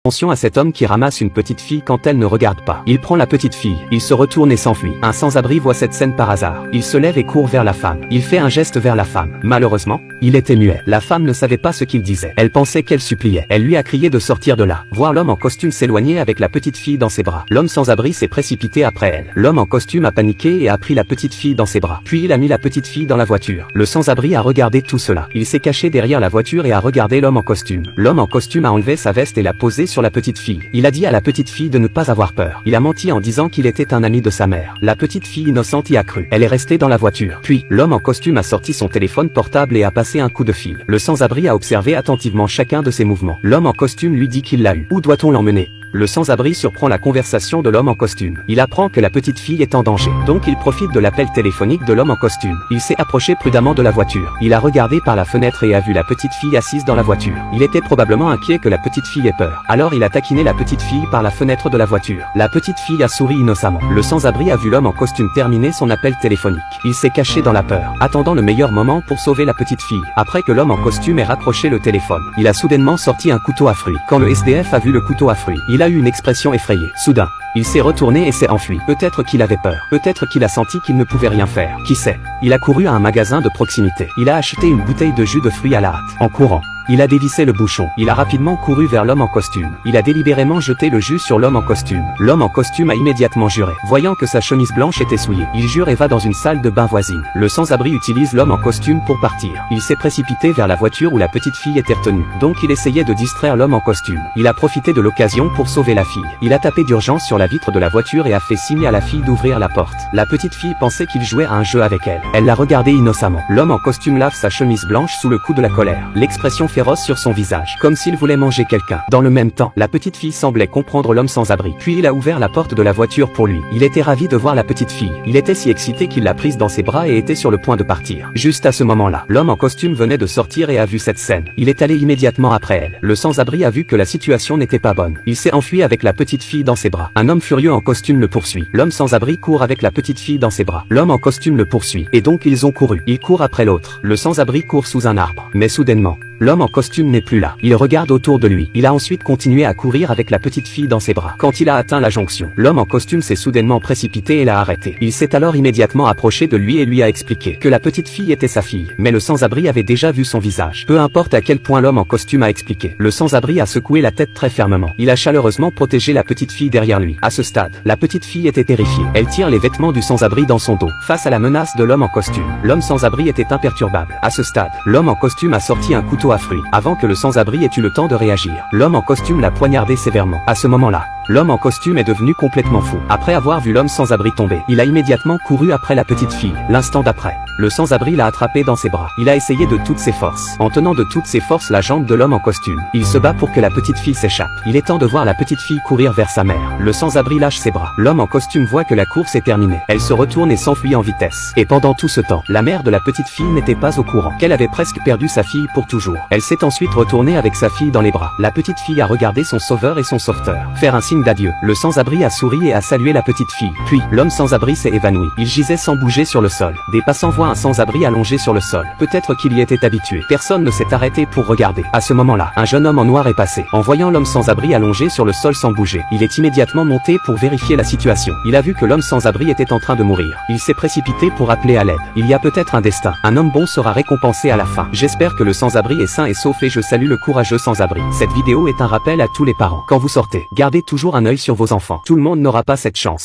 Attention à cet homme qui ramasse une petite fille quand elle ne regarde pas. Il prend la petite fille, il se retourne et s'enfuit. Un sans-abri voit cette scène par hasard. Il se lève et court vers la femme. Il fait un geste vers la femme. Malheureusement, il était muet. La femme ne savait pas ce qu'il disait. Elle pensait qu'elle suppliait. Elle lui a crié de sortir de là. Voir l'homme en costume s'éloigner avec la petite fille dans ses bras. L'homme sans-abri s'est précipité après elle. L'homme en costume a paniqué et a pris la petite fille dans ses bras. Puis il a mis la petite fille dans la voiture. Le sans-abri a regardé tout cela. Il s'est caché derrière la voiture et a regardé l'homme en costume. L'homme en costume a enlevé sa veste et l'a posée sur la petite fille. Il a dit à la petite fille de ne pas avoir peur. Il a menti en disant qu'il était un ami de sa mère. La petite fille innocente y a cru. Elle est restée dans la voiture. Puis, l'homme en costume a sorti son téléphone portable et a passé un coup de fil. Le sans-abri a observé attentivement chacun de ses mouvements. L'homme en costume lui dit qu'il l'a eu. Où doit-on l'emmener ? Le sans-abri surprend la conversation de l'homme en costume. Il apprend que la petite fille est en danger. Donc il profite de l'appel téléphonique de l'homme en costume. Il s'est approché prudemment de la voiture. Il a regardé par la fenêtre et a vu la petite fille assise dans la voiture. Il était probablement inquiet que la petite fille ait peur. Alors il a taquiné la petite fille par la fenêtre de la voiture. La petite fille a souri innocemment. Le sans-abri a vu l'homme en costume terminer son appel téléphonique. Il s'est caché dans la peur, attendant le meilleur moment pour sauver la petite fille. Après que l'homme en costume ait raccroché le téléphone, il a soudainement sorti un couteau à fruits. Quand le SDF a vu le couteau à fruits, il a eu une expression effrayée. Soudain, il s'est retourné et s'est enfui. Peut-être qu'il avait peur. Peut-être qu'il a senti qu'il ne pouvait rien faire. Qui sait? Il a couru à un magasin de proximité. Il a acheté une bouteille de jus de fruits à la hâte. En courant, il a dévissé le bouchon. Il a rapidement couru vers l'homme en costume. Il a délibérément jeté le jus sur l'homme en costume. L'homme en costume a immédiatement juré. Voyant que sa chemise blanche était souillée, il jure et va dans une salle de bain voisine. Le sans-abri utilise l'homme en costume pour partir. Il s'est précipité vers la voiture où la petite fille était retenue. Donc il essayait de distraire l'homme en costume. Il a profité de l'occasion pour sauver la fille. Il a tapé d'urgence sur la vitre de la voiture et a fait signe à la fille d'ouvrir la porte. La petite fille pensait qu'il jouait à un jeu avec elle. Elle l'a regardé innocemment. L'homme en costume lave sa chemise blanche sous le coup de la colère. L'expression féroce sur son visage, comme s'il voulait manger quelqu'un. Dans le même temps, la petite fille semblait comprendre l'homme sans abri. Puis il a ouvert la porte de la voiture pour lui. Il était ravi de voir la petite fille. Il était si excité qu'il l'a prise dans ses bras et était sur le point de partir. Juste à ce moment-là, l'homme en costume venait de sortir et a vu cette scène. Il est allé immédiatement après elle. Le sans-abri a vu que la situation n'était pas bonne. Il s'est enfui avec la petite fille dans ses bras. Un homme furieux en costume le poursuit. L'homme sans abri court avec la petite fille dans ses bras. L'homme en costume le poursuit. Et donc ils ont couru. Il court après l'autre. Le sans abri court sous un arbre. Mais soudainement, l'homme en costume n'est plus là. Il regarde autour de lui. Il a ensuite continué à courir avec la petite fille dans ses bras. Quand il a atteint la jonction, l'homme en costume s'est soudainement précipité et l'a arrêté. Il s'est alors immédiatement approché de lui et lui a expliqué que la petite fille était sa fille. Mais le sans-abri avait déjà vu son visage. Peu importe à quel point l'homme en costume a expliqué. Le sans-abri a secoué la tête très fermement. Il a chaleureusement protégé la petite fille derrière lui. À ce stade, la petite fille était terrifiée. Elle tire les vêtements du sans-abri dans son dos. Face à la menace de l'homme en costume, l'homme sans-abri était imperturbable. À ce stade, l'homme en costume a sorti un couteau à fruits. Avant que le sans-abri ait eu le temps de réagir, l'homme en costume l'a poignardé sévèrement. À ce moment-là, l'homme en costume est devenu complètement fou. Après avoir vu l'homme sans abri tomber, il a immédiatement couru après la petite fille. L'instant d'après, le sans-abri l'a attrapé dans ses bras. Il a essayé de toutes ses forces. En tenant de toutes ses forces la jambe de l'homme en costume, il se bat pour que la petite fille s'échappe. Il est temps de voir la petite fille courir vers sa mère. Le sans-abri lâche ses bras. L'homme en costume voit que la course est terminée. Elle se retourne et s'enfuit en vitesse. Et pendant tout ce temps, la mère de la petite fille n'était pas au courant qu'elle avait presque perdu sa fille pour toujours. Elle s'est ensuite retournée avec sa fille dans les bras. La petite fille a regardé son sauveur et son sauveteur faire un signe d'adieu. Le sans-abri a souri et a salué la petite fille. Puis, l'homme sans-abri s'est évanoui. Il gisait sans bouger sur le sol. Des passants voient un sans-abri allongé sur le sol. Peut-être qu'il y était habitué. Personne ne s'est arrêté pour regarder. À ce moment-là, un jeune homme en noir est passé. En voyant l'homme sans-abri allongé sur le sol sans bouger, il est immédiatement monté pour vérifier la situation. Il a vu que l'homme sans-abri était en train de mourir. Il s'est précipité pour appeler à l'aide. Il y a peut-être un destin. Un homme bon sera récompensé à la fin. J'espère que le sans-abri est sain et sauf et je salue le courageux sans-abri. Cette vidéo est un rappel à tous les parents. Quand vous sortez, gardez toujours un œil sur vos enfants. Tout le monde n'aura pas cette chance.